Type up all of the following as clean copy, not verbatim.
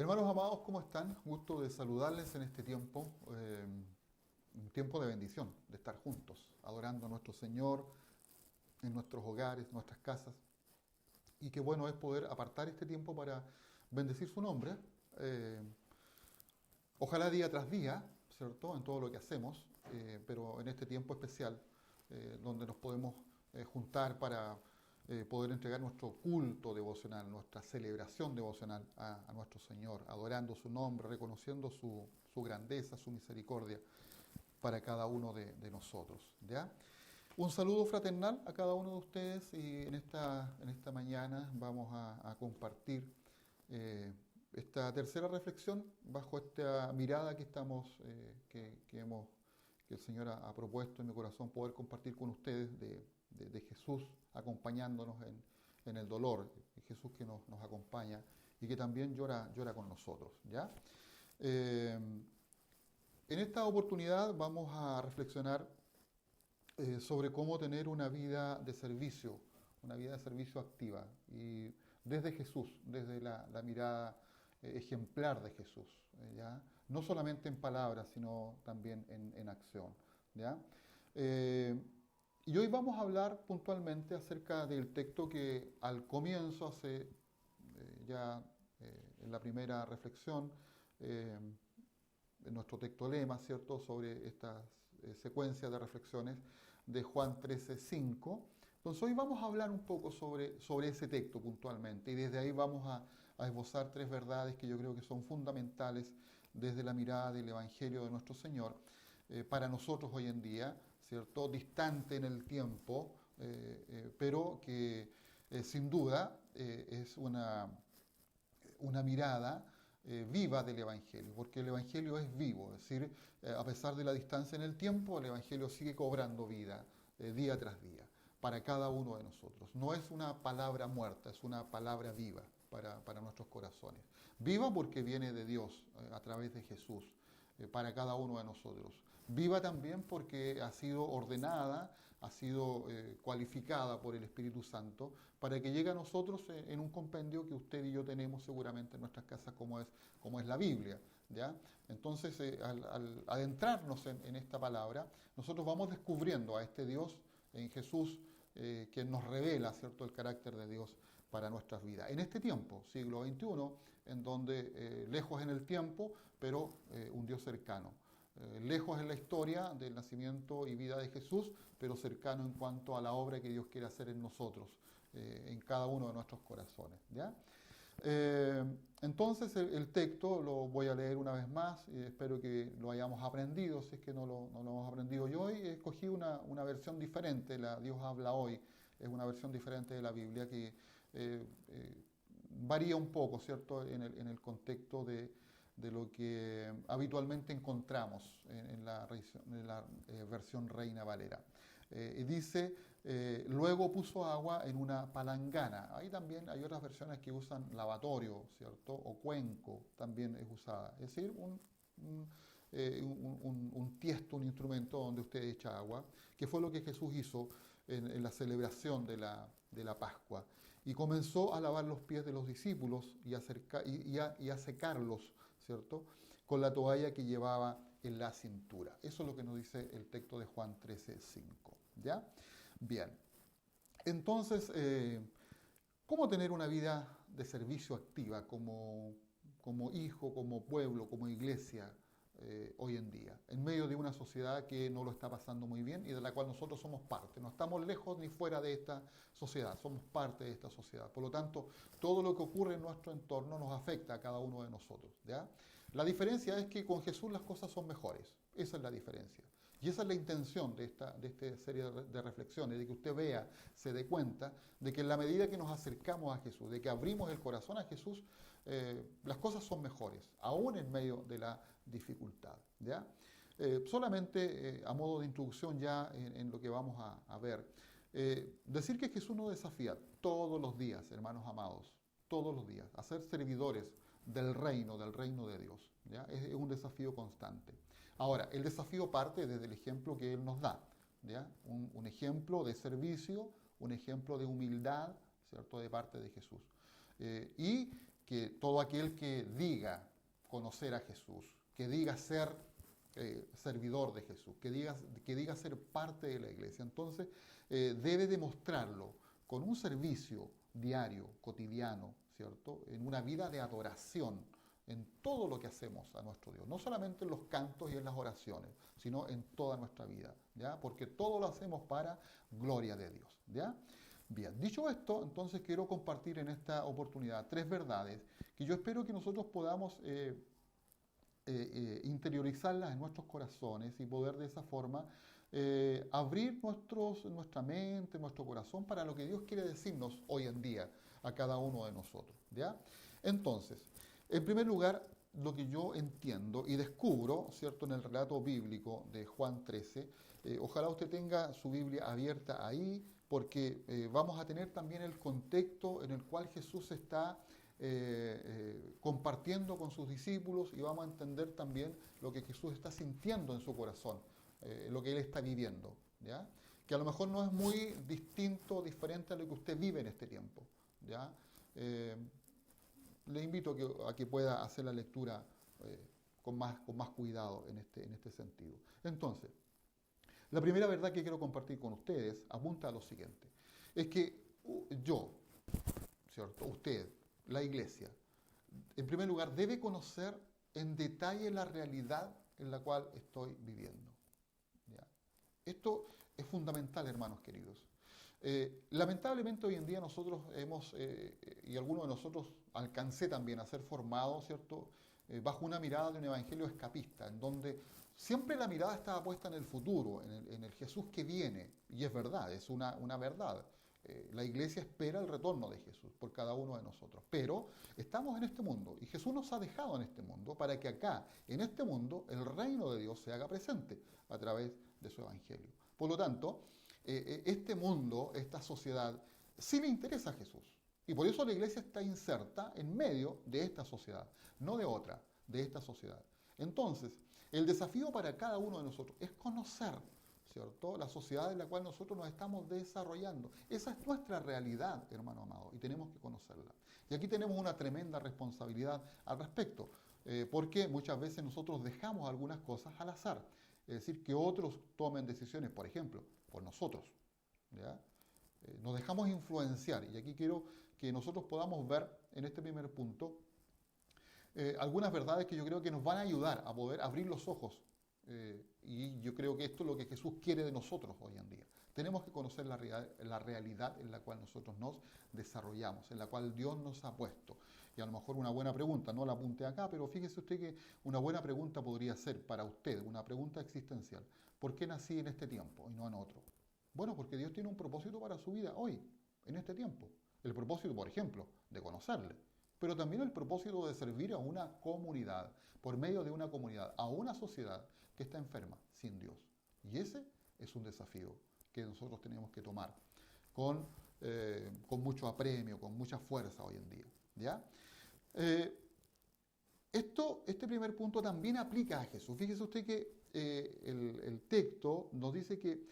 Hermanos amados, ¿cómo están? Gusto de saludarles en este tiempo, un tiempo de bendición, de estar juntos, adorando a nuestro Señor en nuestros hogares, nuestras casas. Y qué bueno es poder apartar este tiempo para bendecir su nombre, eh, ojalá día tras día, ¿cierto? En todo lo que hacemos, pero en este tiempo especial, donde nos podemos juntar para poder entregar nuestro culto devocional, nuestra celebración devocional a nuestro Señor, adorando su nombre, reconociendo su grandeza, su misericordia para cada uno de nosotros. ¿Ya? Un saludo fraternal a cada uno de ustedes y en esta mañana vamos a compartir esta tercera reflexión bajo esta mirada que estamos, que el Señor ha propuesto en mi corazón poder compartir con ustedes de Jesús acompañándonos en el dolor, Jesús que nos acompaña y que también llora con nosotros. ¿Ya? En esta oportunidad vamos a reflexionar sobre cómo tener una vida de servicio activa, y desde Jesús, desde la mirada ejemplar de Jesús, ¿ya? No solamente en palabras, sino también en acción, ¿ya? Eh, y hoy vamos a hablar puntualmente acerca del texto que al comienzo, en la primera reflexión, eh, en nuestro texto lema, ¿cierto?, sobre estas secuencias de reflexiones de Juan 13:5. Entonces hoy vamos a hablar un poco sobre ese texto puntualmente y desde ahí vamos a esbozar tres verdades que yo creo que son fundamentales desde la mirada del Evangelio de nuestro Señor para nosotros hoy en día, ¿cierto?, distante en el tiempo, pero que sin duda es una mirada viva del Evangelio, porque el Evangelio es vivo, es decir, a pesar de la distancia en el tiempo, el Evangelio sigue cobrando vida día tras día para cada uno de nosotros. No es una palabra muerta, es una palabra viva para nuestros corazones. Viva porque viene de Dios a través de Jesús. Para cada uno de nosotros. Viva también porque ha sido ordenada, ha sido cualificada por el Espíritu Santo para que llegue a nosotros en un compendio que usted y yo tenemos seguramente en nuestras casas como es la Biblia. ¿Ya? Entonces, al adentrarnos en esta palabra, nosotros vamos descubriendo a este Dios en Jesús, que nos revela, ¿cierto?, el carácter de Dios para nuestras vidas. En este tiempo, siglo XXI, en donde lejos en el tiempo, pero un Dios cercano. Lejos en la historia del nacimiento y vida de Jesús, pero cercano en cuanto a la obra que Dios quiere hacer en nosotros, en cada uno de nuestros corazones. ¿Ya? Entonces el texto lo voy a leer una vez más y espero que lo hayamos aprendido. Si es que no lo hemos aprendido, yo hoy escogí una versión diferente. Dios habla hoy es una versión diferente de la Biblia que varía un poco, ¿cierto?, en el contexto de lo que habitualmente encontramos en la versión Reina Valera. Y dice, luego puso agua en una palangana. Ahí también hay otras versiones que usan lavatorio, ¿cierto? O cuenco también es usada. Es decir, un tiesto, un instrumento donde usted echa agua, que fue lo que Jesús hizo en la celebración de la Pascua. Y comenzó a lavar los pies de los discípulos y a secarlos, ¿cierto?, con la toalla que llevaba en la cintura. Eso es lo que nos dice el texto de Juan 13:5. ¿Ya? Bien. Entonces, ¿cómo tener una vida de servicio activa como hijo, como pueblo, como iglesia hoy en día, en medio de una sociedad que no lo está pasando muy bien y de la cual nosotros somos parte? No estamos lejos ni fuera de esta sociedad, somos parte de esta sociedad. Por lo tanto, todo lo que ocurre en nuestro entorno nos afecta a cada uno de nosotros. ¿Ya? La diferencia es que con Jesús las cosas son mejores. Esa es la diferencia. Y esa es la intención de esta serie de reflexiones, de que usted vea, se dé cuenta de que en la medida que nos acercamos a Jesús, de que abrimos el corazón a Jesús, las cosas son mejores, aún en medio de la dificultad. ¿Ya? Solamente a modo de introducción ya en lo que vamos a ver, decir que Jesús nos desafía todos los días, hermanos amados, todos los días, a ser servidores del reino de Dios. ¿Ya? Es un desafío constante. Ahora, el desafío parte desde el ejemplo que Él nos da. ¿Ya? Un ejemplo de servicio, un ejemplo de humildad, ¿cierto?, de parte de Jesús. Y que todo aquel que diga conocer a Jesús, que diga ser servidor de Jesús, que diga ser parte de la iglesia, entonces debe demostrarlo con un servicio diario, cotidiano, ¿cierto? En una vida de adoración, en todo lo que hacemos a nuestro Dios, no solamente en los cantos y en las oraciones, sino en toda nuestra vida, ¿ya? Porque todo lo hacemos para gloria de Dios, ¿ya? Bien, dicho esto, entonces quiero compartir en esta oportunidad 3 verdades que yo espero que nosotros podamos interiorizarlas en nuestros corazones y poder de esa forma abrir nuestra mente, nuestro corazón para lo que Dios quiere decirnos hoy en día a cada uno de nosotros, ¿ya? Entonces, en primer lugar, lo que yo entiendo y descubro, ¿cierto?, en el relato bíblico de Juan 13, ojalá usted tenga su Biblia abierta ahí, porque vamos a tener también el contexto en el cual Jesús está compartiendo con sus discípulos y vamos a entender también lo que Jesús está sintiendo en su corazón, lo que Él está viviendo, ¿ya? Que a lo mejor no es muy distinto, diferente a lo que usted vive en este tiempo, ¿ya? Le invito a que pueda hacer la lectura con más cuidado en este sentido. Entonces, la primera verdad que quiero compartir con ustedes apunta a lo siguiente. Es que yo, ¿cierto?, usted, la iglesia, en primer lugar, debe conocer en detalle la realidad en la cual estoy viviendo, ¿ya? Esto es fundamental, hermanos queridos. Lamentablemente hoy en día nosotros y algunos de nosotros alcancé también a ser formados, ¿cierto?, bajo una mirada de un evangelio escapista, en donde siempre la mirada estaba puesta en el futuro, en el Jesús que viene, y es verdad, es una verdad. La iglesia espera el retorno de Jesús por cada uno de nosotros, pero estamos en este mundo y Jesús nos ha dejado en este mundo para que acá, en este mundo, el reino de Dios se haga presente a través de su evangelio. Por lo tanto, este mundo, esta sociedad, sí le interesa a Jesús. Y por eso la iglesia está inserta en medio de esta sociedad, no de otra, de esta sociedad. Entonces, el desafío para cada uno de nosotros es conocer, ¿cierto?, la sociedad en la cual nosotros nos estamos desarrollando. Esa es nuestra realidad, hermano amado, y tenemos que conocerla. Y aquí tenemos una tremenda responsabilidad al respecto, porque muchas veces nosotros dejamos algunas cosas al azar. Es decir, que otros tomen decisiones, por ejemplo, por nosotros, ¿ya? Nos dejamos influenciar, y aquí quiero que nosotros podamos ver en este primer punto algunas verdades que yo creo que nos van a ayudar a poder abrir los ojos, y yo creo que esto es lo que Jesús quiere de nosotros hoy en día. Tenemos que conocer la realidad en la cual nosotros nos desarrollamos, en la cual Dios nos ha puesto. Y a lo mejor una buena pregunta, no la apunte acá, pero fíjese usted que una buena pregunta podría ser para usted, una pregunta existencial. ¿Por qué nací en este tiempo y no en otro? Bueno, porque Dios tiene un propósito para su vida hoy, en este tiempo. El propósito, por ejemplo, de conocerle, pero también el propósito de servir a una comunidad, por medio de una comunidad, a una sociedad que está enferma, sin Dios. Y ese es un desafío que nosotros tenemos que tomar con mucho apremio, con mucha fuerza hoy en día, ¿ya? Este primer punto también aplica a Jesús. Fíjese usted que el texto nos dice que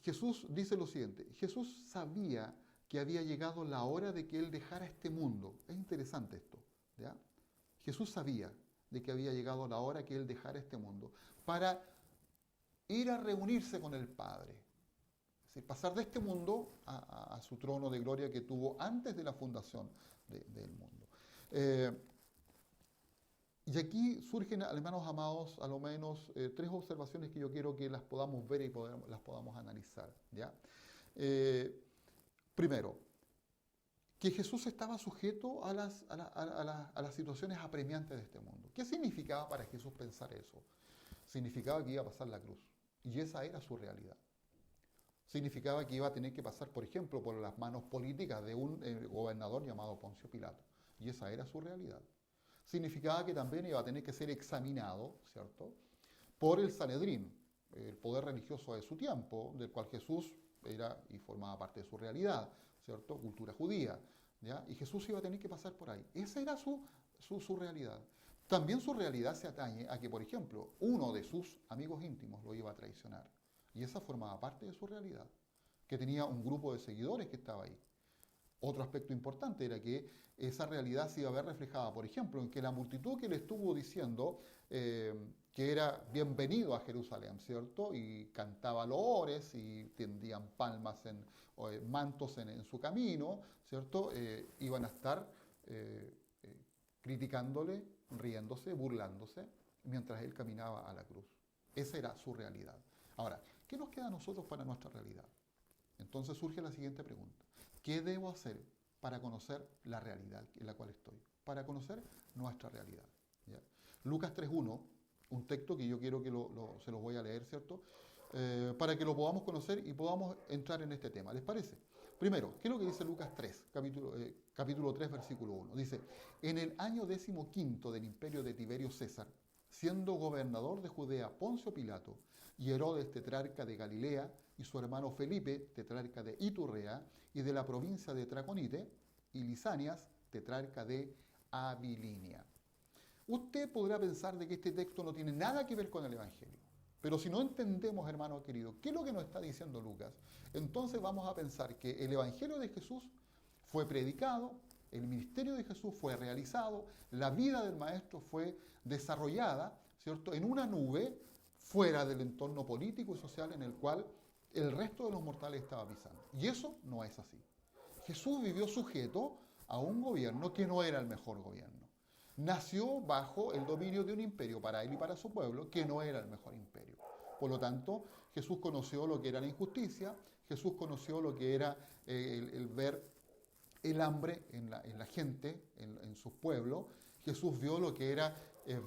Jesús dice lo siguiente: Jesús sabía que había llegado la hora de que Él dejara este mundo. Es interesante esto, ¿ya? Jesús sabía de que había llegado la hora que Él dejara este mundo para ir a reunirse con el Padre. Es decir, pasar de este mundo a su trono de gloria que tuvo antes de la fundación del mundo. Y aquí surgen, hermanos amados, a lo menos 3 observaciones que yo quiero que las podamos ver y las podamos analizar, ¿ya? Primero, que Jesús estaba sujeto a las situaciones apremiantes de este mundo. ¿Qué significaba para Jesús pensar eso? Significaba que iba a pasar la cruz, y esa era su realidad. Significaba que iba a tener que pasar, por ejemplo, por las manos políticas de un gobernador llamado Poncio Pilato, y esa era su realidad. Significaba que también iba a tener que ser examinado, ¿cierto?, por el Sanedrín, el poder religioso de su tiempo, del cual Jesús era y formaba parte de su realidad, ¿cierto?, cultura judía, ¿ya? Y Jesús iba a tener que pasar por ahí. Esa era su realidad. También su realidad se atañe a que, por ejemplo, uno de sus amigos íntimos lo iba a traicionar. Y esa formaba parte de su realidad, que tenía un grupo de seguidores que estaba ahí. Otro aspecto importante era que esa realidad se iba a ver reflejada, por ejemplo, en que la multitud que le estuvo diciendo que era bienvenido a Jerusalén, ¿cierto? Y cantaba loores y tendían palmas o mantos en su camino, ¿cierto? Iban a estar criticándole, riéndose, burlándose, mientras él caminaba a la cruz. Esa era su realidad. Ahora, ¿qué nos queda a nosotros para nuestra realidad? Entonces surge la siguiente pregunta. ¿Qué debo hacer para conocer la realidad en la cual estoy? Para conocer nuestra realidad. ¿Ya? Lucas 3.1, un texto que yo quiero que se los voy a leer, ¿cierto? Para que lo podamos conocer y podamos entrar en este tema. ¿Les parece? Primero, ¿qué es lo que dice Lucas 3, capítulo 3, versículo 1? Dice, en el año 15 del imperio de Tiberio César, siendo gobernador de Judea Poncio Pilato, y Herodes, tetrarca de Galilea, y su hermano Felipe, tetrarca de Iturrea, y de la provincia de Traconite, y Lisanias, tetrarca de Abilinia. Usted podrá pensar de que este texto no tiene nada que ver con el Evangelio. Pero si no entendemos, hermano querido, qué es lo que nos está diciendo Lucas, entonces vamos a pensar que el Evangelio de Jesús fue predicado, el ministerio de Jesús fue realizado, la vida del Maestro fue desarrollada, ¿cierto?, en una nube fuera del entorno político y social en el cual el resto de los mortales estaba pisando. Y eso no es así. Jesús vivió sujeto a un gobierno que no era el mejor gobierno. Nació bajo el dominio de un imperio para él y para su pueblo que no era el mejor imperio. Por lo tanto, Jesús conoció lo que era la injusticia, Jesús conoció lo que era el ver el hambre en la gente, en sus pueblos. Jesús vio lo que era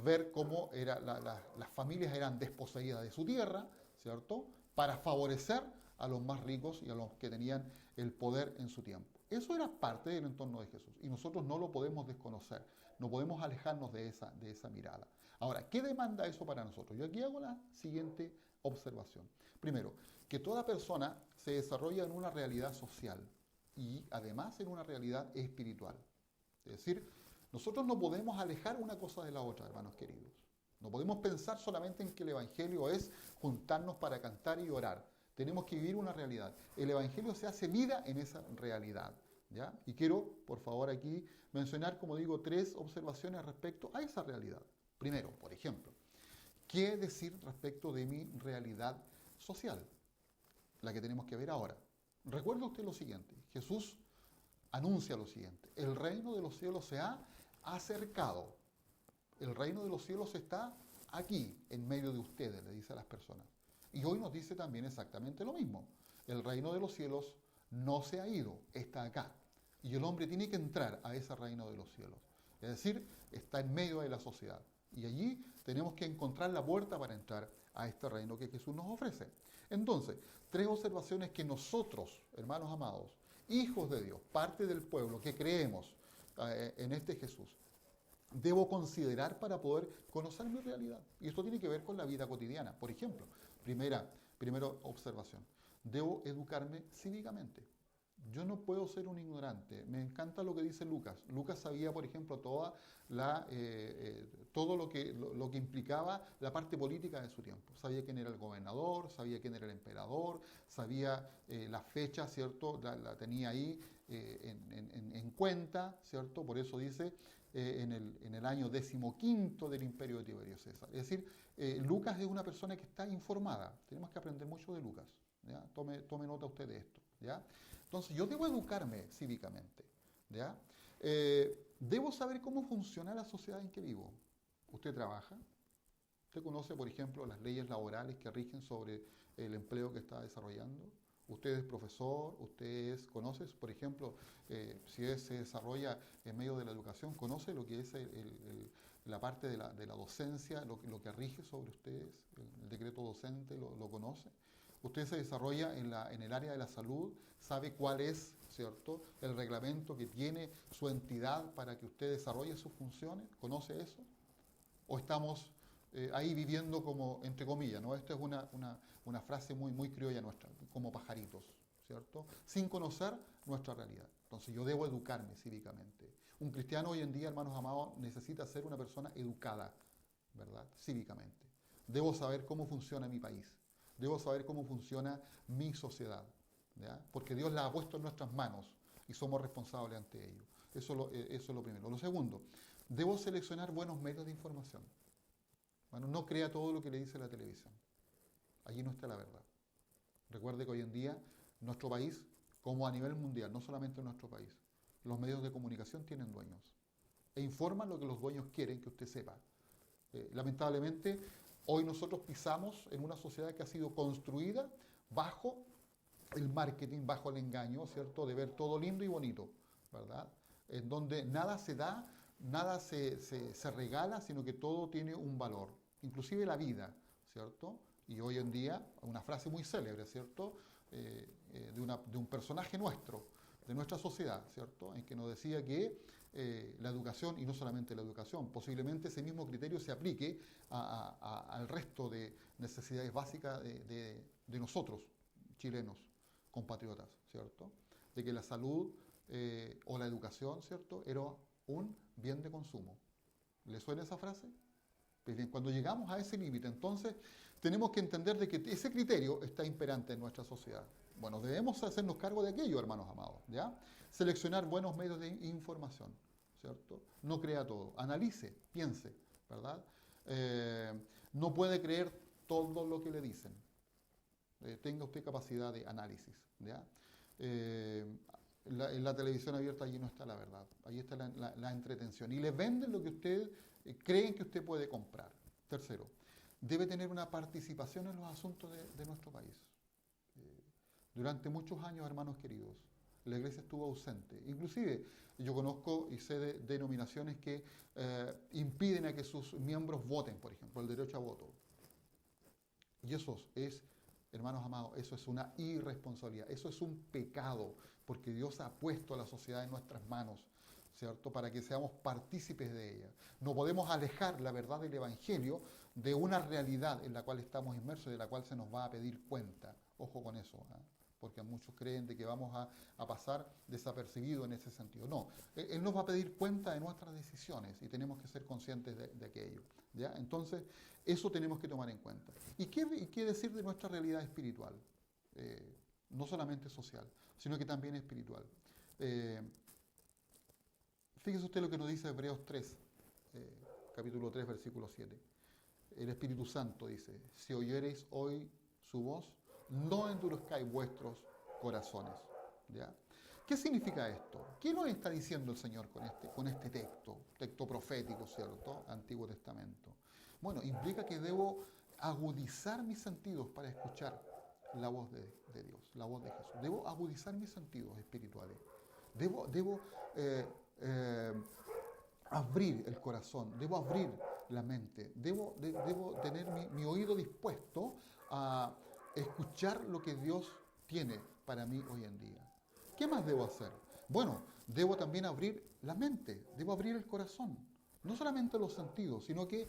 ver cómo las familias eran desposeídas de su tierra, ¿cierto?, para favorecer a los más ricos y a los que tenían el poder en su tiempo. Eso era parte del entorno de Jesús y nosotros no lo podemos desconocer, no podemos alejarnos de esa mirada. Ahora, ¿qué demanda eso para nosotros? Yo aquí hago la siguiente observación. Primero, que toda persona se desarrolla en una realidad social y además en una realidad espiritual. Es decir, nosotros no podemos alejar una cosa de la otra, hermanos queridos. No podemos pensar solamente en que el Evangelio es juntarnos para cantar y orar. Tenemos que vivir una realidad. El Evangelio se hace vida en esa realidad. ¿Ya? Y quiero, por favor, aquí mencionar, como digo, 3 observaciones respecto a esa realidad. Primero, por ejemplo, ¿qué decir respecto de mi realidad social? La que tenemos que ver ahora. Recuerda usted lo siguiente, Jesús anuncia lo siguiente, el reino de los cielos se ha acercado, el reino de los cielos está aquí, en medio de ustedes, le dice a las personas. Y hoy nos dice también exactamente lo mismo, el reino de los cielos no se ha ido, está acá. Y el hombre tiene que entrar a ese reino de los cielos, es decir, está en medio de la sociedad. Y allí tenemos que encontrar la puerta para entrar a este reino que Jesús nos ofrece. Entonces, 3 observaciones que nosotros, hermanos amados, hijos de Dios, parte del pueblo que creemos en este Jesús, debo considerar para poder conocer mi realidad. Y esto tiene que ver con la vida cotidiana. Por ejemplo, primera observación, debo educarme cívicamente. Yo no puedo ser un ignorante. Me encanta lo que dice Lucas. Lucas sabía, por ejemplo, todo lo que implicaba la parte política de su tiempo. Sabía quién era el gobernador, sabía quién era el emperador, sabía la fecha, ¿cierto? La tenía ahí en cuenta, ¿cierto? Por eso dice en el año 15 del imperio de Tiberio César. Es decir, Lucas es una persona que está informada. Tenemos que aprender mucho de Lucas. ¿Ya? Tome nota usted de esto. ¿Ya? Entonces, yo debo educarme cívicamente, ¿ya? Debo saber cómo funciona la sociedad en que vivo. ¿Usted trabaja? ¿Usted conoce, por ejemplo, las leyes laborales que rigen sobre el empleo que está desarrollando? ¿Usted es profesor? ¿Conoce, por ejemplo, si se desarrolla en medio de la educación, conoce lo que es la parte de la docencia, lo que rige sobre ustedes? El decreto docente, ¿lo conoce? Usted se desarrolla en el área de la salud, sabe cuál es, ¿cierto?, el reglamento que tiene su entidad para que usted desarrolle sus funciones, ¿conoce eso? ¿O estamos ahí viviendo como, entre comillas, ¿no? Esta es una frase muy criolla nuestra, como pajaritos, ¿cierto?, sin conocer nuestra realidad. Entonces yo debo educarme cívicamente. Un cristiano hoy en día, hermanos amados, necesita ser una persona educada, ¿verdad?, cívicamente. Debo saber cómo funciona mi país. Debo saber cómo funciona mi sociedad, ¿ya? Porque Dios la ha puesto en nuestras manos y somos responsables ante ello. Eso es lo primero. Lo segundo, debo seleccionar buenos medios de información. Bueno, no crea todo lo que le dice la televisión. Allí no está la verdad. Recuerde que hoy en día nuestro país, como a nivel mundial, no solamente en nuestro país, los medios de comunicación tienen dueños e informan lo que los dueños quieren que usted sepa. Lamentablemente, hoy nosotros pisamos en una sociedad que ha sido construida bajo el marketing, bajo el engaño, ¿cierto? De ver todo lindo y bonito, ¿verdad? En donde nada se da, nada se regala, sino que todo tiene un valor, inclusive la vida, ¿cierto? Y hoy en día, una frase muy célebre, ¿cierto? De un personaje nuestro, de nuestra sociedad, ¿cierto? En que nos decía que la educación, y no solamente la educación, posiblemente ese mismo criterio se aplique al resto de necesidades básicas de nosotros, chilenos, compatriotas, ¿cierto? De que la salud o la educación, ¿cierto?, era un bien de consumo. ¿Le suena esa frase? Pues bien, cuando llegamos a ese límite, entonces tenemos que entender de que ese criterio está imperante en nuestra sociedad. Bueno, debemos hacernos cargo de aquello, hermanos amados, ¿ya? Seleccionar buenos medios de información, ¿cierto? No crea todo, analice, piense, ¿verdad? No puede creer todo lo que le dicen. Tenga usted capacidad de análisis, ¿ya? En la televisión abierta allí no está la verdad, allí está la entretención. Y le venden lo que usted creen que usted puede comprar. Tercero, debe tener una participación en los asuntos de nuestro país. Durante muchos años, hermanos queridos, la iglesia estuvo ausente. Inclusive, yo conozco y sé de denominaciones que impiden a que sus miembros voten, por ejemplo, el derecho a voto. Y eso es, hermanos amados, eso es una irresponsabilidad, eso es un pecado, porque Dios ha puesto a la sociedad en nuestras manos, ¿cierto? Para que seamos partícipes de ella. No podemos alejar la verdad del Evangelio de una realidad en la cual estamos inmersos y de la cual se nos va a pedir cuenta. Ojo con eso, ¿eh? Porque muchos creen de que vamos a pasar desapercibidos en ese sentido. No, Él nos va a pedir cuenta de nuestras decisiones y tenemos que ser conscientes de aquello, ¿ya? Entonces, eso tenemos que tomar en cuenta. ¿Y qué decir de nuestra realidad espiritual? No solamente social, sino que también espiritual. Fíjese usted lo que nos dice Hebreos 3, capítulo 3, versículo 7. El Espíritu Santo dice, si oyereis hoy su voz, no endurezcáis vuestros corazones. ¿Ya? ¿Qué significa esto? ¿Qué nos está diciendo el Señor con este texto profético, ¿cierto? Antiguo Testamento. Bueno, implica que debo agudizar mis sentidos para escuchar la voz de Dios, la voz de Jesús. Debo agudizar mis sentidos espirituales. Debo abrir el corazón, debo abrir la mente, debo tener mi oído dispuesto a escuchar lo que Dios tiene para mí hoy en día. ¿Qué más debo hacer? Bueno, debo también abrir la mente, debo abrir el corazón. No solamente los sentidos, sino que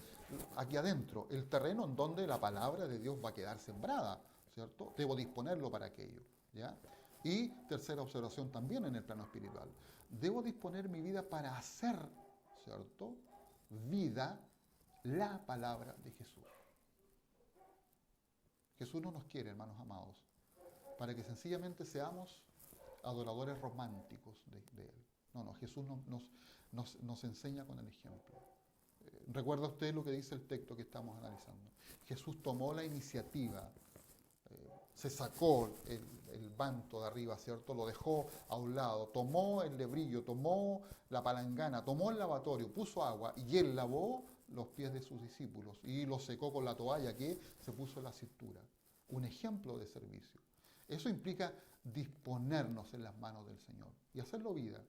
aquí adentro, el terreno en donde la palabra de Dios va a quedar sembrada, ¿cierto? Debo disponerlo para aquello, ¿ya? Y tercera observación también en el plano espiritual. Debo disponer mi vida para hacer, ¿cierto?, vida la palabra de Jesús. Jesús no nos quiere, hermanos amados, para que sencillamente seamos adoradores románticos de Él. No, Jesús nos enseña con el ejemplo. ¿Recuerda usted lo que dice el texto que estamos analizando? Jesús tomó la iniciativa, se sacó el manto de arriba, ¿cierto? Lo dejó a un lado, tomó el lebrillo, tomó la palangana, tomó el lavatorio, puso agua y Él lavó los pies de sus discípulos y los secó con la toalla que se puso en la cintura. Un ejemplo de servicio. Eso implica disponernos en las manos del Señor y hacerlo vida.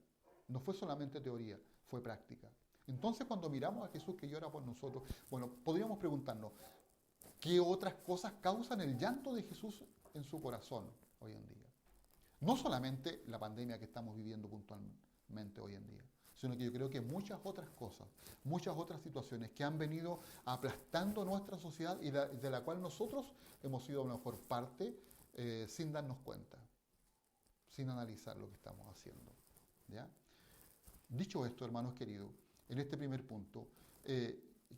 No fue solamente teoría, fue práctica. Entonces, cuando miramos a Jesús que llora por nosotros, bueno, podríamos preguntarnos, ¿qué otras cosas causan el llanto de Jesús en su corazón hoy en día? No solamente la pandemia que estamos viviendo puntualmente hoy en día, sino que yo creo que muchas otras cosas, muchas otras situaciones que han venido aplastando nuestra sociedad y de la cual nosotros hemos sido a lo mejor parte sin darnos cuenta, sin analizar lo que estamos haciendo, ¿ya? Dicho esto, hermanos queridos, en este primer punto,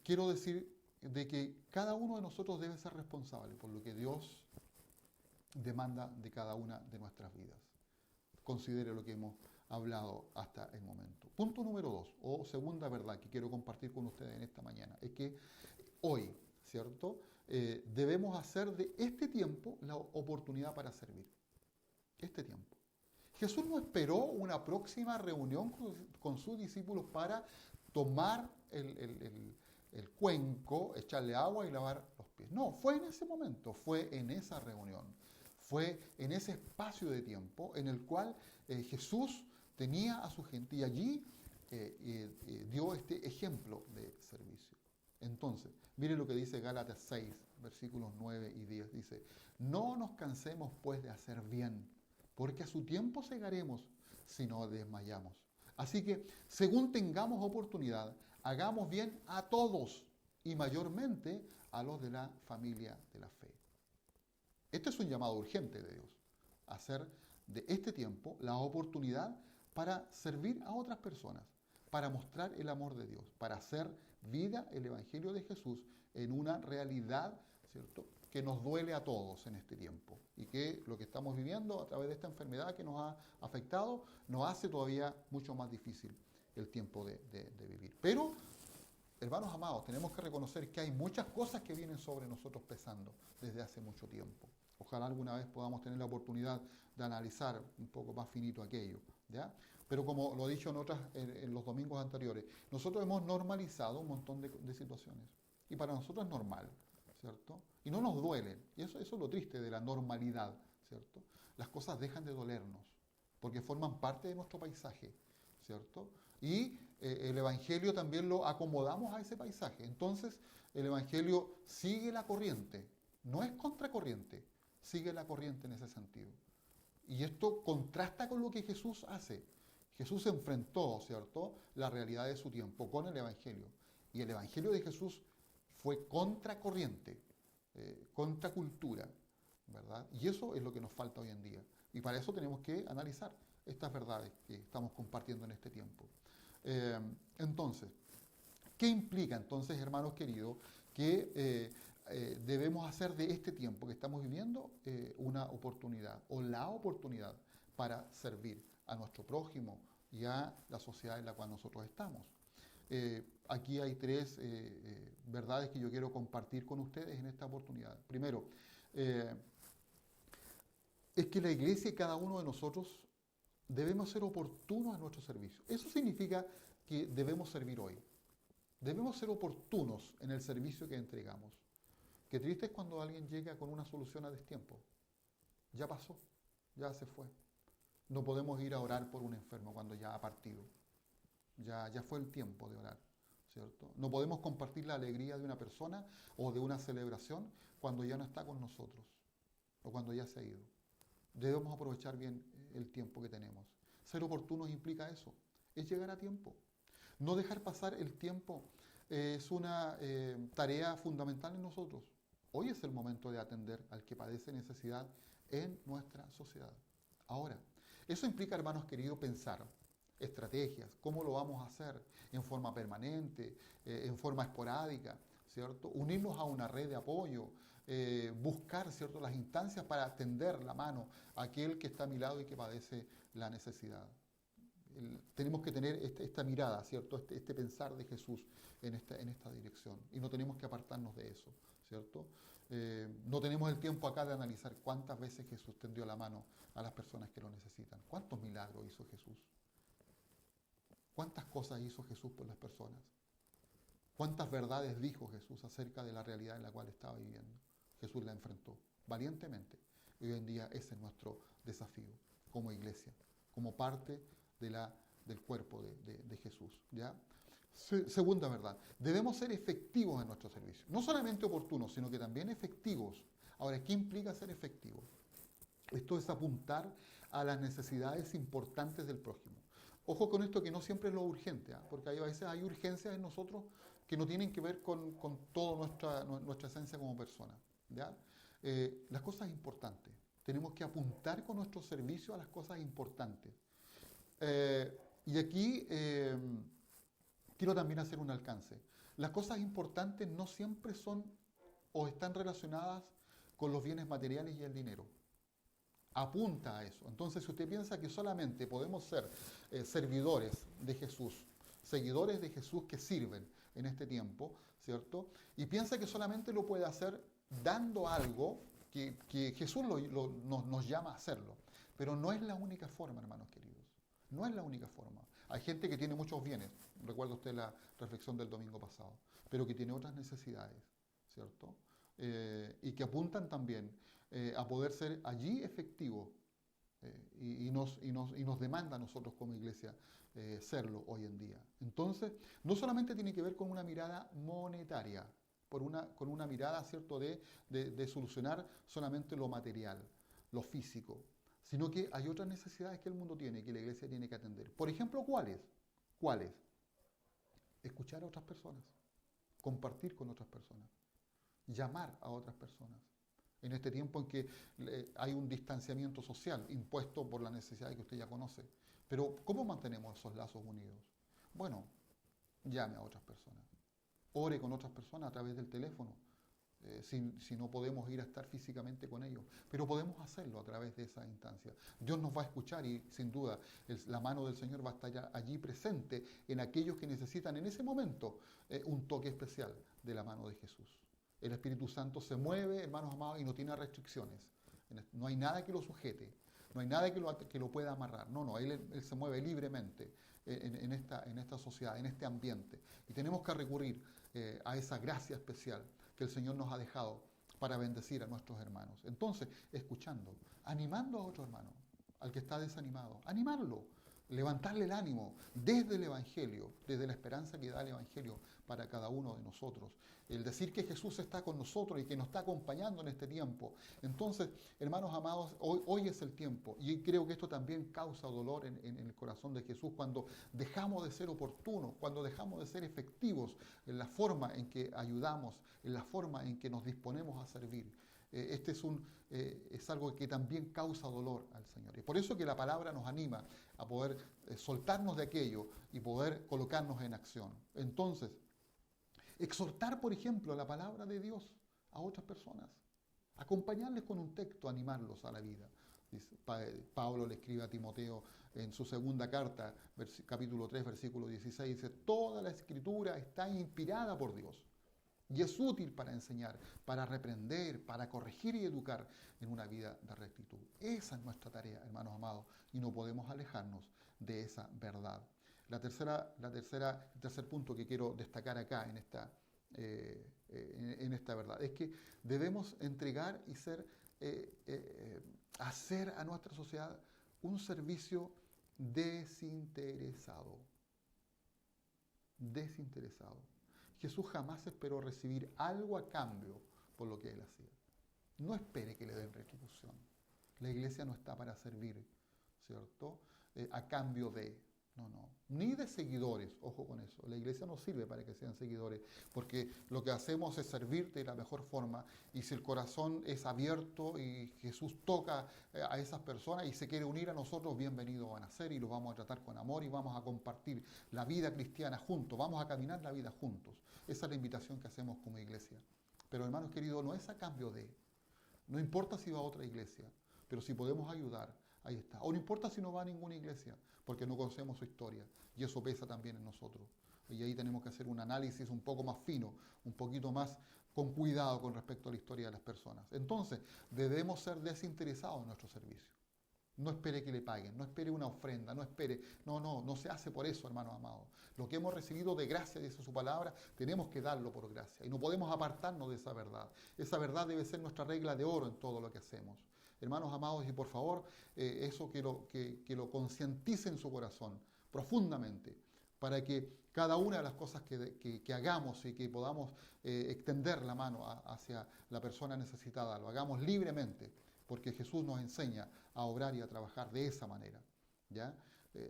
quiero decir de que cada uno de nosotros debe ser responsable por lo que Dios demanda de cada una de nuestras vidas. Considere lo que hemos hablado hasta el momento. Punto número 2, o segunda verdad que quiero compartir con ustedes en esta mañana, es que hoy, ¿cierto? Debemos hacer de este tiempo la oportunidad para servir. Este tiempo. Jesús no esperó una próxima reunión con sus discípulos para tomar el cuenco, echarle agua y lavar los pies. No, fue en ese momento, fue en esa reunión, fue en ese espacio de tiempo en el cual Jesús tenía a su gente y allí dio este ejemplo de servicio. Entonces, mire lo que dice Gálatas 6, versículos 9 y 10. Dice, no nos cansemos pues de hacer bien, porque a su tiempo segaremos si no desmayamos. Así que, según tengamos oportunidad, hagamos bien a todos y mayormente a los de la familia de la fe. Este es un llamado urgente de Dios, hacer de este tiempo la oportunidad para servir a otras personas, para mostrar el amor de Dios, para hacer vida el Evangelio de Jesús en una realidad, ¿cierto?, que nos duele a todos en este tiempo y que lo que estamos viviendo a través de esta enfermedad que nos ha afectado nos hace todavía mucho más difícil el tiempo de vivir. Pero, hermanos amados, tenemos que reconocer que hay muchas cosas que vienen sobre nosotros pesando desde hace mucho tiempo. Ojalá alguna vez podamos tener la oportunidad de analizar un poco más finito aquello, ¿ya? Pero como lo he dicho en los domingos anteriores, nosotros hemos normalizado un montón de situaciones y para nosotros es normal, ¿cierto? Y no nos duelen, y eso es lo triste de la normalidad, ¿cierto? Las cosas dejan de dolernos porque forman parte de nuestro paisaje, ¿cierto? Y el Evangelio también lo acomodamos a ese paisaje. Entonces, el Evangelio sigue la corriente, no es contracorriente, sigue la corriente en ese sentido. Y esto contrasta con lo que Jesús hace. Jesús enfrentó, ¿cierto?, la realidad de su tiempo con el Evangelio. Y el Evangelio de Jesús fue contracorriente, contracultura, ¿verdad? Y eso es lo que nos falta hoy en día. Y para eso tenemos que analizar estas verdades que estamos compartiendo en este tiempo. Entonces, ¿qué implica entonces, hermanos queridos, que debemos hacer de este tiempo que estamos viviendo una oportunidad o la oportunidad para servir a nuestro prójimo y a la sociedad en la cual nosotros estamos? Aquí hay tres verdades que yo quiero compartir con ustedes en esta oportunidad. Primero, es que la iglesia y cada uno de nosotros debemos ser oportunos en nuestro servicio. Eso significa que debemos servir hoy. Debemos ser oportunos en el servicio que entregamos. Qué triste es cuando alguien llega con una solución a destiempo. Ya pasó, ya se fue. No podemos ir a orar por un enfermo cuando ya ha partido. Ya fue el tiempo de orar, ¿cierto? No podemos compartir la alegría de una persona o de una celebración cuando ya no está con nosotros o cuando ya se ha ido. Debemos aprovechar bien el tiempo que tenemos. Ser oportunos implica eso, es llegar a tiempo. No dejar pasar el tiempo es una tarea fundamental en nosotros. Hoy es el momento de atender al que padece necesidad en nuestra sociedad. Ahora, eso implica, hermanos queridos, pensar estrategias, cómo lo vamos a hacer en forma permanente, en forma esporádica, ¿cierto? Unirnos a una red de apoyo, buscar, ¿cierto?, las instancias para tender la mano a aquel que está a mi lado y que padece la necesidad. Tenemos que tener esta mirada, ¿cierto?, este pensar de Jesús en esta dirección y no tenemos que apartarnos de eso, ¿cierto? No tenemos el tiempo acá de analizar cuántas veces Jesús tendió la mano a las personas que lo necesitan, cuántos milagros hizo Jesús, cuántas cosas hizo Jesús por las personas, cuántas verdades dijo Jesús acerca de la realidad en la cual estaba viviendo. Jesús la enfrentó valientemente. Y hoy en día ese es nuestro desafío como iglesia, como parte del cuerpo de Jesús, ¿ya? Segunda verdad, debemos ser efectivos en nuestro servicio. No solamente oportunos, sino que también efectivos. Ahora, ¿qué implica ser efectivo? Esto es apuntar a las necesidades importantes del prójimo. Ojo con esto que no siempre es lo urgente, porque a veces hay urgencias en nosotros que no tienen que ver con toda nuestra esencia como persona, ¿ya? Las cosas importantes. Tenemos que apuntar con nuestro servicio a las cosas importantes. Y aquí quiero también hacer un alcance. Las cosas importantes no siempre son o están relacionadas con los bienes materiales y el dinero. apunta a eso. Entonces, si usted piensa que solamente podemos ser servidores de Jesús, seguidores de Jesús que sirven en este tiempo, ¿cierto? Y piensa que solamente lo puede hacer dando algo que Jesús nos llama a hacerlo. Pero no es la única forma, hermanos queridos. No es la única forma. Hay gente que tiene muchos bienes, recuerda usted la reflexión del domingo pasado, pero que tiene otras necesidades, ¿cierto? Y que apuntan también a poder ser allí efectivos y nos demanda a nosotros como iglesia serlo hoy en día. Entonces, no solamente tiene que ver con una mirada monetaria, con una mirada, ¿cierto?, de solucionar solamente lo material, lo físico, sino que hay otras necesidades que el mundo tiene, que la iglesia tiene que atender. Por ejemplo, ¿cuáles? ¿Cuáles? Escuchar a otras personas, compartir con otras personas, llamar a otras personas. En este tiempo en que hay un distanciamiento social impuesto por la necesidad que usted ya conoce. Pero, ¿cómo mantenemos esos lazos unidos? Bueno, llame a otras personas. Ore con otras personas a través del teléfono, si no podemos ir a estar físicamente con ellos. Pero podemos hacerlo a través de esa instancia. Dios nos va a escuchar y, sin duda, la mano del Señor va a estar allí presente en aquellos que necesitan en ese momento un toque especial de la mano de Jesús. El Espíritu Santo se mueve, hermanos amados, y no tiene restricciones. No hay nada que lo sujete, no hay nada que lo pueda amarrar. No, Él se mueve libremente en esta sociedad, en este ambiente. Y tenemos que recurrir a esa gracia especial que el Señor nos ha dejado para bendecir a nuestros hermanos. Entonces, escuchando, animando a otro hermano, al que está desanimado, animarlo, levantarle el ánimo desde el Evangelio, desde la esperanza que da el Evangelio para cada uno de nosotros. El decir que Jesús está con nosotros y que nos está acompañando en este tiempo. Entonces, hermanos amados, hoy es el tiempo. Y creo que esto también causa dolor en el corazón de Jesús cuando dejamos de ser oportunos, cuando dejamos de ser efectivos en la forma en que ayudamos, en la forma en que nos disponemos a servir. Este es algo que también causa dolor al Señor. Y por eso que la palabra nos anima a poder soltarnos de aquello y poder colocarnos en acción. Entonces, exhortar, por ejemplo, la palabra de Dios a otras personas. Acompañarles con un texto, animarlos a la vida. Pablo le escribe a Timoteo en su segunda carta, capítulo 3, versículo 16, dice, toda la escritura está inspirada por Dios y es útil para enseñar, para reprender, para corregir y educar en una vida de rectitud. Esa es nuestra tarea, hermanos amados, y no podemos alejarnos de esa verdad. El tercer punto que quiero destacar acá en esta verdad es que debemos entregar y hacer a nuestra sociedad un servicio desinteresado. Desinteresado. Jesús jamás esperó recibir algo a cambio por lo que él hacía. No espere que le den retribución. La iglesia no está para servir, ¿cierto? A cambio de... No. Ni de seguidores, ojo con eso. La iglesia no sirve para que sean seguidores, porque lo que hacemos es servir de la mejor forma. Y si el corazón es abierto y Jesús toca a esas personas y se quiere unir a nosotros, bienvenidos van a ser y los vamos a tratar con amor y vamos a compartir la vida cristiana juntos. Vamos a caminar la vida juntos. Esa es la invitación que hacemos como iglesia. Pero hermanos queridos, no es a cambio de... No importa si va a otra iglesia, pero si podemos ayudar, ahí está. O no importa si no va a ninguna iglesia, porque no conocemos su historia. Y eso pesa también en nosotros. Y ahí tenemos que hacer un análisis un poco más fino, un poquito más con cuidado con respecto a la historia de las personas. Entonces, debemos ser desinteresados en nuestro servicio. No espere que le paguen, no espere una ofrenda, no se hace por eso, hermanos amados. Lo que hemos recibido de gracia, dice su palabra, tenemos que darlo por gracia. Y no podemos apartarnos de esa verdad. Esa verdad debe ser nuestra regla de oro en todo lo que hacemos. Hermanos amados, y por favor, eso que lo concientice en su corazón profundamente, para que cada una de las cosas que hagamos y que podamos extender la mano hacia la persona necesitada, lo hagamos libremente, porque Jesús nos enseña a obrar y a trabajar de esa manera. ¿Ya?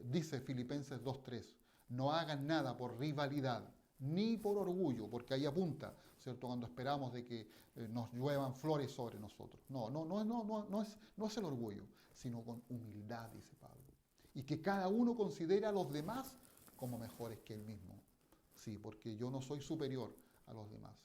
Dice Filipenses 2:3, no hagan nada por rivalidad, ni por orgullo, porque ahí apunta, ¿cierto? Cuando esperamos de que nos lluevan flores sobre nosotros. No es el orgullo, sino con humildad, dice Pablo. Y que cada uno considere a los demás como mejores que él mismo. Sí, porque yo no soy superior a los demás.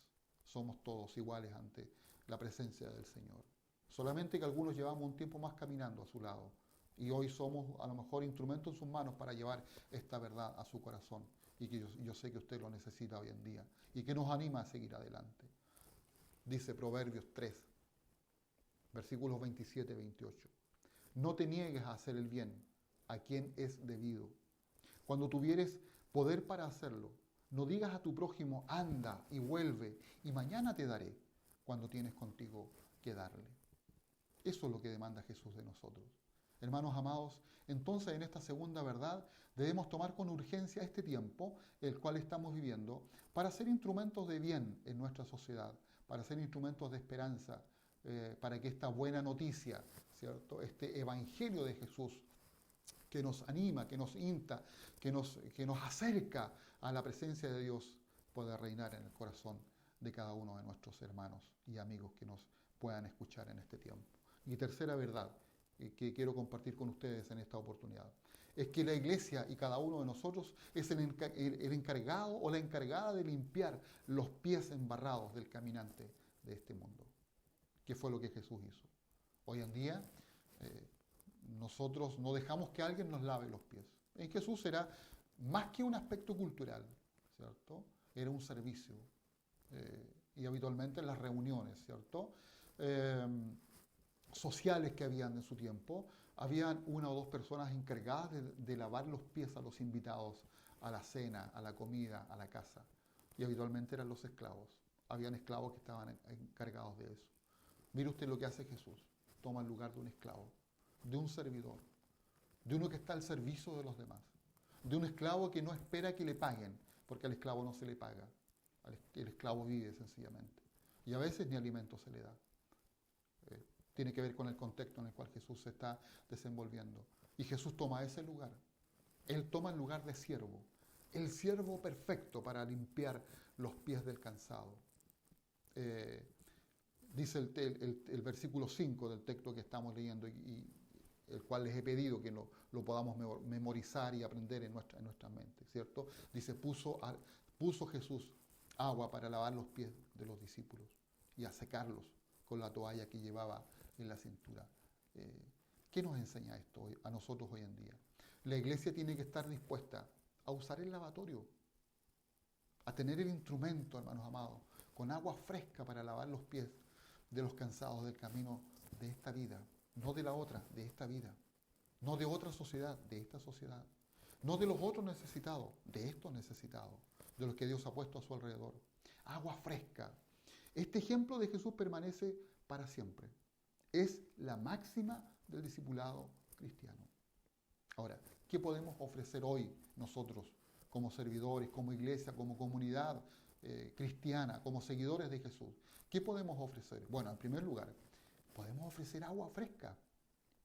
Somos todos iguales ante la presencia del Señor. Solamente que algunos llevamos un tiempo más caminando a su lado. Y hoy somos a lo mejor instrumentos en sus manos para llevar esta verdad a su corazón. Y que yo sé que usted lo necesita hoy en día. Y que nos anima a seguir adelante. Dice Proverbios 3, versículos 27 y 28. No te niegues a hacer el bien a quien es debido. Cuando tuvieres poder para hacerlo, no digas a tu prójimo, anda y vuelve, y mañana te daré, cuando tienes contigo que darle. Eso es lo que demanda Jesús de nosotros. Hermanos amados, entonces en esta segunda verdad debemos tomar con urgencia este tiempo, el cual estamos viviendo, para ser instrumentos de bien en nuestra sociedad, para ser instrumentos de esperanza, para que esta buena noticia, ¿cierto? Este evangelio de Jesús que nos anima, que nos insta, que nos acerca a la presencia de Dios, pueda reinar en el corazón de cada uno de nuestros hermanos y amigos que nos puedan escuchar en este tiempo. Y tercera verdad que quiero compartir con ustedes en esta oportunidad es que la iglesia y cada uno de nosotros es el encargado o la encargada de limpiar los pies embarrados del caminante de este mundo, que fue lo que Jesús hizo. Hoy en día nosotros no dejamos que alguien nos lave los pies. En Jesús era más que un aspecto cultural, ¿cierto? Era un servicio. Y habitualmente en las reuniones, ¿cierto? Sociales que habían en su tiempo, habían una o dos personas encargadas de lavar los pies a los invitados a la cena, a la comida, a la casa. Y habitualmente eran los esclavos. Habían esclavos que estaban encargados de eso. Mire usted lo que hace Jesús. Toma el lugar de un esclavo, de un servidor, de uno que está al servicio de los demás, de un esclavo que no espera que le paguen, porque al esclavo no se le paga. El esclavo vive sencillamente. Y a veces ni alimento se le da. Tiene que ver con el contexto en el cual Jesús se está desenvolviendo. Y Jesús toma ese lugar. Él toma el lugar de siervo. El siervo perfecto para limpiar los pies del cansado. Dice el versículo 5 del texto que estamos leyendo y el cual les he pedido que lo podamos memorizar y aprender en nuestra mente, ¿cierto? Dice, puso Jesús agua para lavar los pies de los discípulos y a secarlos con la toalla que llevaba en la cintura. ¿Qué nos enseña esto a nosotros hoy en día? La iglesia tiene que estar dispuesta a usar el lavatorio, a tener el instrumento, hermanos amados, con agua fresca para lavar los pies de los cansados del camino de esta vida, no de la otra, de esta vida, no de otra sociedad, de esta sociedad, no de los otros necesitados, de estos necesitados, de los que Dios ha puesto a su alrededor. Agua fresca. Este ejemplo de Jesús permanece para siempre. Es la máxima del discipulado cristiano. Ahora, ¿qué podemos ofrecer hoy nosotros como servidores, como iglesia, como comunidad cristiana, como seguidores de Jesús? ¿Qué podemos ofrecer? Bueno, en primer lugar, podemos ofrecer agua fresca.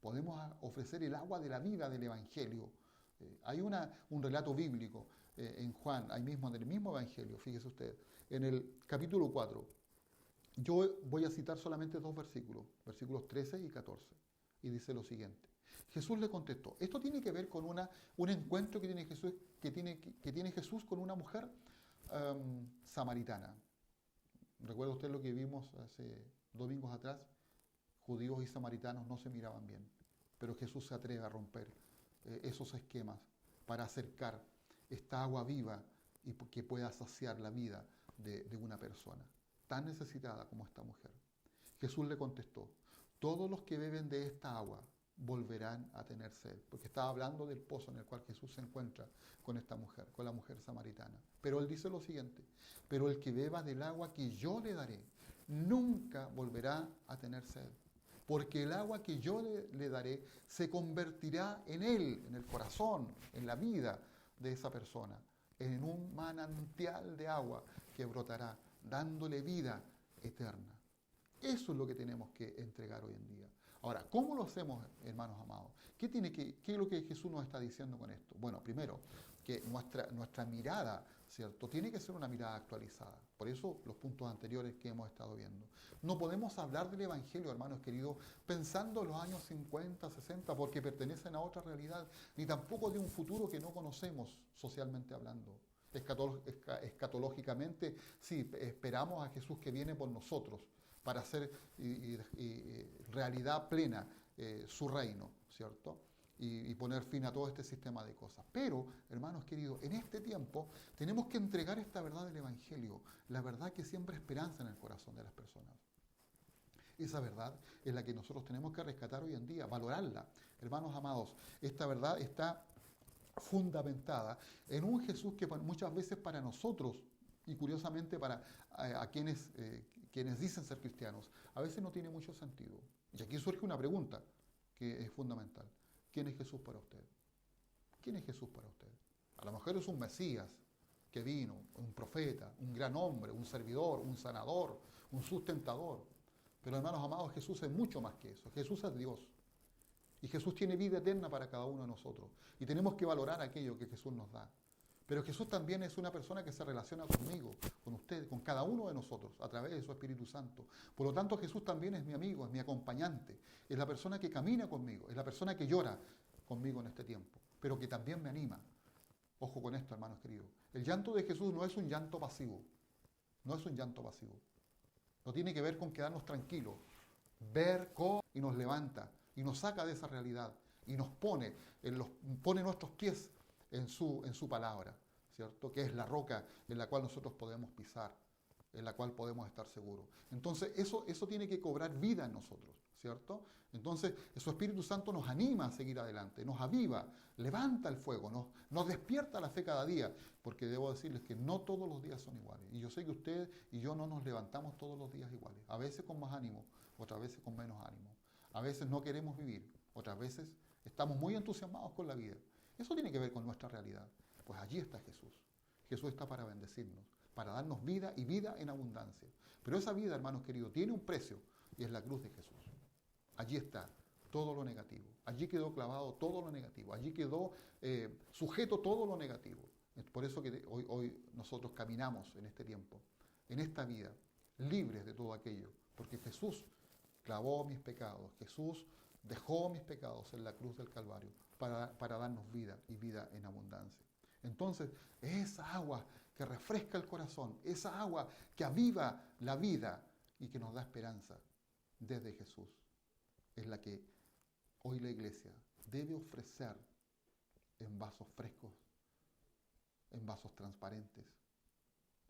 Podemos ofrecer el agua de la vida del Evangelio. Hay un relato bíblico en Juan, ahí mismo, en el mismo Evangelio, fíjese usted, en el capítulo 4. Yo voy a citar solamente dos versículos, versículos 13 y 14, y dice lo siguiente. Jesús le contestó, esto tiene que ver con un encuentro que tiene Jesús con una mujer samaritana. ¿Recuerda usted lo que vimos hace domingos atrás? Judíos y samaritanos no se miraban bien, pero Jesús se atreve a romper esos esquemas para acercar esta agua viva y que pueda saciar la vida de una persona tan necesitada como esta mujer. Jesús le contestó, todos los que beben de esta agua volverán a tener sed, porque estaba hablando del pozo en el cual Jesús se encuentra con esta mujer, con la mujer samaritana. Pero él dice lo siguiente, pero el que beba del agua que yo le daré, nunca volverá a tener sed, porque el agua que yo le daré se convertirá en él, en el corazón, en la vida de esa persona, en un manantial de agua que brotará, dándole vida eterna. Eso es lo que tenemos que entregar hoy en día. Ahora, ¿cómo lo hacemos, hermanos amados? ¿Qué es lo que Jesús nos está diciendo con esto? Bueno, primero, que nuestra mirada, ¿cierto? Tiene que ser una mirada actualizada. Por eso los puntos anteriores que hemos estado viendo. No podemos hablar del Evangelio, hermanos queridos, pensando en los años 50, 60, porque pertenecen a otra realidad, ni tampoco de un futuro que no conocemos socialmente hablando. Escatológicamente, sí, esperamos a Jesús que viene por nosotros, para hacer realidad plena su reino, ¿cierto? Y poner fin a todo este sistema de cosas. Pero, hermanos queridos, en este tiempo tenemos que entregar esta verdad del Evangelio, la verdad que siembra esperanza en el corazón de las personas. Esa verdad es la que nosotros tenemos que rescatar hoy en día, valorarla. Hermanos amados, esta verdad está fundamentada en un Jesús que muchas veces para nosotros, y curiosamente para quienes dicen ser cristianos, a veces no tiene mucho sentido. Y aquí surge una pregunta que es fundamental. ¿Quién es Jesús para usted? ¿Quién es Jesús para usted? A lo mejor es un Mesías que vino, un profeta, un gran hombre, un servidor, un sanador, un sustentador. Pero hermanos amados, Jesús es mucho más que eso. Jesús es Dios. Y Jesús tiene vida eterna para cada uno de nosotros. Y tenemos que valorar aquello que Jesús nos da. Pero Jesús también es una persona que se relaciona conmigo, con usted, con cada uno de nosotros, a través de su Espíritu Santo. Por lo tanto, Jesús también es mi amigo, es mi acompañante. Es la persona que camina conmigo, es la persona que llora conmigo en este tiempo, pero que también me anima. Ojo con esto, hermanos queridos. El llanto de Jesús no es un llanto pasivo. No es un llanto pasivo. No tiene que ver con quedarnos tranquilos. Ver cómo y nos levanta y nos saca de esa realidad y nos pone nuestros pies en su palabra, ¿cierto? Que es la roca en la cual nosotros podemos pisar, en la cual podemos estar seguros. Entonces, eso tiene que cobrar vida en nosotros, ¿cierto? Entonces, su Espíritu Santo nos anima a seguir adelante, nos aviva, levanta el fuego, nos despierta la fe cada día, porque debo decirles que no todos los días son iguales. Y yo sé que usted y yo no nos levantamos todos los días iguales, a veces con más ánimo, otras veces con menos ánimo. A veces no queremos vivir, otras veces estamos muy entusiasmados con la vida. Eso tiene que ver con nuestra realidad. Pues allí está Jesús. Jesús está para bendecirnos, para darnos vida y vida en abundancia. Pero esa vida, hermanos queridos, tiene un precio y es la cruz de Jesús. Allí está todo lo negativo. Allí quedó clavado todo lo negativo. Allí quedó sujeto todo lo negativo. Es por eso que hoy nosotros caminamos en este tiempo, en esta vida, libres de todo aquello. Porque Jesús clavó mis pecados. Jesús dejó mis pecados en la cruz del Calvario para darnos vida y vida en abundancia. Entonces, esa agua que refresca el corazón, esa agua que aviva la vida y que nos da esperanza desde Jesús, es la que hoy la iglesia debe ofrecer en vasos frescos, en vasos transparentes,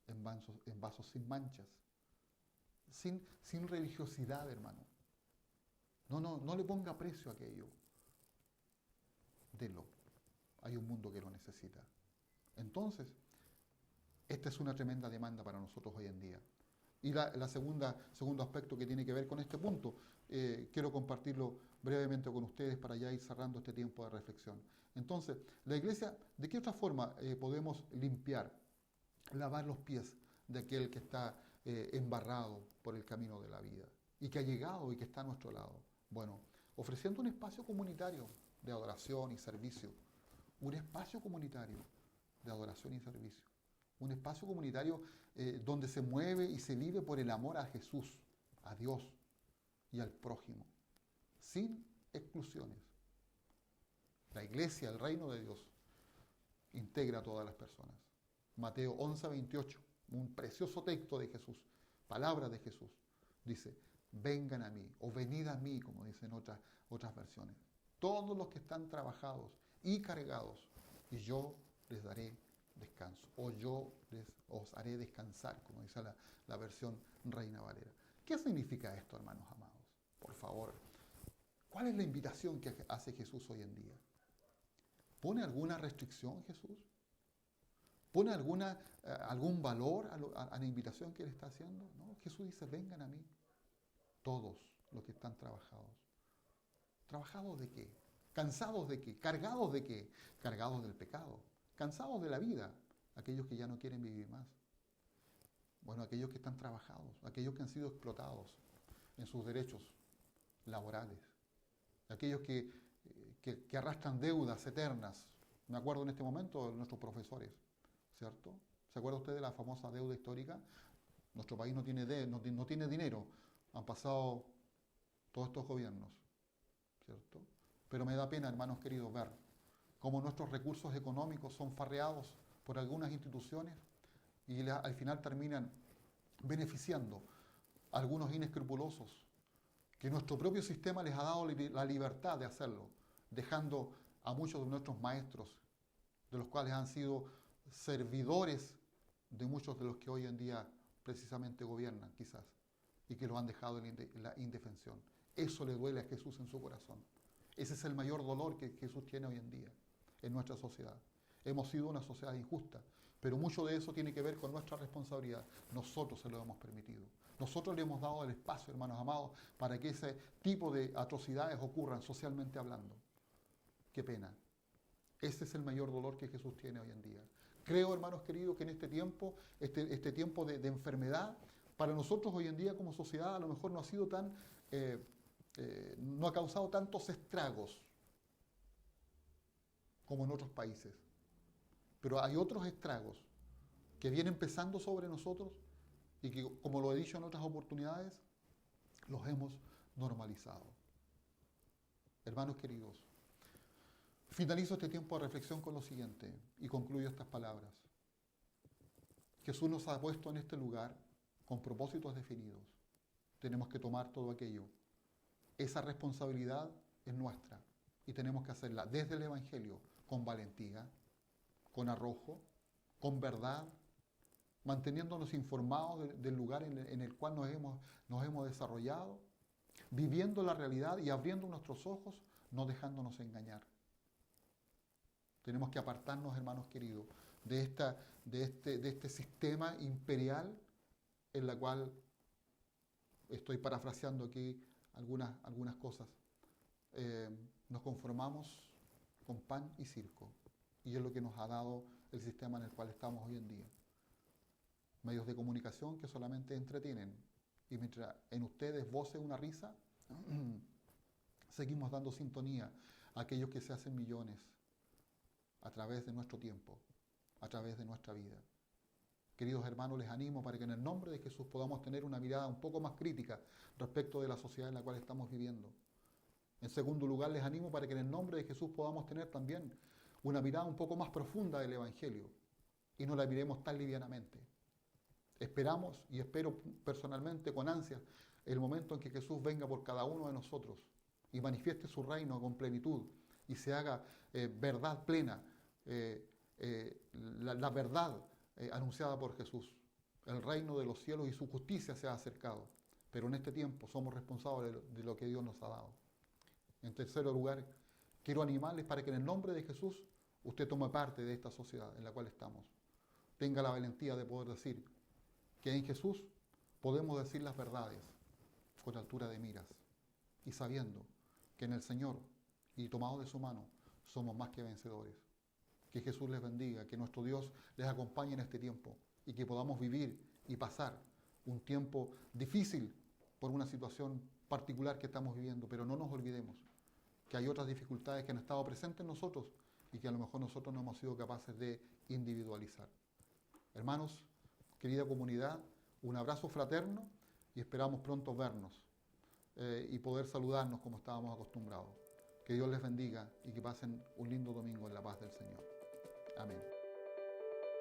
en vasos sin manchas, sin religiosidad, hermano. No le ponga precio a aquello. Delo. Hay un mundo que lo necesita. Entonces, esta es una tremenda demanda para nosotros hoy en día. Y segundo aspecto que tiene que ver con este punto, quiero compartirlo brevemente con ustedes para ya ir cerrando este tiempo de reflexión. Entonces, la iglesia, ¿de qué otra forma podemos limpiar, lavar los pies de aquel que está embarrado por el camino de la vida y que ha llegado y que está a nuestro lado? Bueno, ofreciendo un espacio comunitario de adoración y servicio, un espacio comunitario de adoración y servicio, un espacio comunitario donde se mueve y se vive por el amor a Jesús, a Dios y al prójimo, sin exclusiones. La iglesia, el reino de Dios, integra a todas las personas. Mateo 11:28, un precioso texto de Jesús, palabra de Jesús, dice: vengan a mí, o venid a mí, como dicen otras versiones, todos los que están trabajados y cargados, y yo les daré descanso, o os haré descansar, como dice la versión Reina Valera. ¿Qué significa esto, hermanos amados? Por favor, ¿cuál es la invitación que hace Jesús hoy en día? ¿Pone alguna restricción Jesús? ¿Pone algún valor a la invitación que Él está haciendo? No, Jesús dice: vengan a mí, todos los que están trabajados. ¿Trabajados de qué? ¿Cansados de qué? ¿Cargados de qué? Cargados del pecado, cansados de la vida, aquellos que ya no quieren vivir más. Bueno, aquellos que están trabajados, aquellos que han sido explotados en sus derechos laborales, aquellos que arrastran deudas eternas. Me acuerdo en este momento de nuestros profesores, ¿cierto? ¿Se acuerda usted de la famosa deuda histórica? Nuestro país no tiene dinero. Han pasado todos estos gobiernos, ¿cierto? Pero me da pena, hermanos queridos, ver cómo nuestros recursos económicos son farreados por algunas instituciones y al final terminan beneficiando algunos inescrupulosos, que nuestro propio sistema les ha dado la libertad de hacerlo, dejando a muchos de nuestros maestros, de los cuales han sido servidores de muchos de los que hoy en día precisamente gobiernan, quizás, y que los han dejado en la indefensión. Eso le duele a Jesús en su corazón. Ese es el mayor dolor que Jesús tiene hoy en día en nuestra sociedad. Hemos sido una sociedad injusta, pero mucho de eso tiene que ver con nuestra responsabilidad. Nosotros se lo hemos permitido. Nosotros le hemos dado el espacio, hermanos amados, para que ese tipo de atrocidades ocurran socialmente hablando. Qué pena. Ese es el mayor dolor que Jesús tiene hoy en día. Creo, hermanos queridos, que en este tiempo, este tiempo de enfermedad, para nosotros hoy en día como sociedad a lo mejor no ha sido tan, no ha causado tantos estragos como en otros países. Pero hay otros estragos que vienen pesando sobre nosotros y que, como lo he dicho en otras oportunidades, los hemos normalizado. Hermanos queridos, finalizo este tiempo de reflexión con lo siguiente y concluyo estas palabras. Jesús nos ha puesto en este lugar con propósitos definidos. Tenemos que tomar todo aquello. Esa responsabilidad es nuestra y tenemos que hacerla desde el Evangelio con valentía, con arrojo, con verdad, manteniéndonos informados del lugar en el cual nos hemos desarrollado, viviendo la realidad y abriendo nuestros ojos, no dejándonos engañar. Tenemos que apartarnos, hermanos queridos, de este sistema imperial en la cual estoy parafraseando aquí algunas cosas. Nos conformamos con pan y circo, y es lo que nos ha dado el sistema en el cual estamos hoy en día. Medios de comunicación que solamente entretienen, y mientras en ustedes voce una risa, seguimos dando sintonía a aquellos que se hacen millones a través de nuestro tiempo, a través de nuestra vida. Queridos hermanos, les animo para que en el nombre de Jesús podamos tener una mirada un poco más crítica respecto de la sociedad en la cual estamos viviendo. En segundo lugar, les animo para que en el nombre de Jesús podamos tener también una mirada un poco más profunda del Evangelio y no la miremos tan livianamente. Esperamos y espero personalmente con ansia el momento en que Jesús venga por cada uno de nosotros y manifieste su reino con plenitud y se haga verdad plena, la verdad anunciada por Jesús. El reino de los cielos y su justicia se ha acercado, pero en este tiempo somos responsables de lo que Dios nos ha dado. En tercer lugar, quiero animarles para que en el nombre de Jesús usted tome parte de esta sociedad en la cual estamos. Tenga la valentía de poder decir que en Jesús podemos decir las verdades con altura de miras y sabiendo que en el Señor y tomados de su mano somos más que vencedores. Que Jesús les bendiga, que nuestro Dios les acompañe en este tiempo y que podamos vivir y pasar un tiempo difícil por una situación particular que estamos viviendo, pero no nos olvidemos que hay otras dificultades que han estado presentes en nosotros y que a lo mejor nosotros no hemos sido capaces de individualizar. Hermanos, querida comunidad, un abrazo fraterno y esperamos pronto vernos y poder saludarnos como estábamos acostumbrados. Que Dios les bendiga y que pasen un lindo domingo en la paz del Señor. Amén.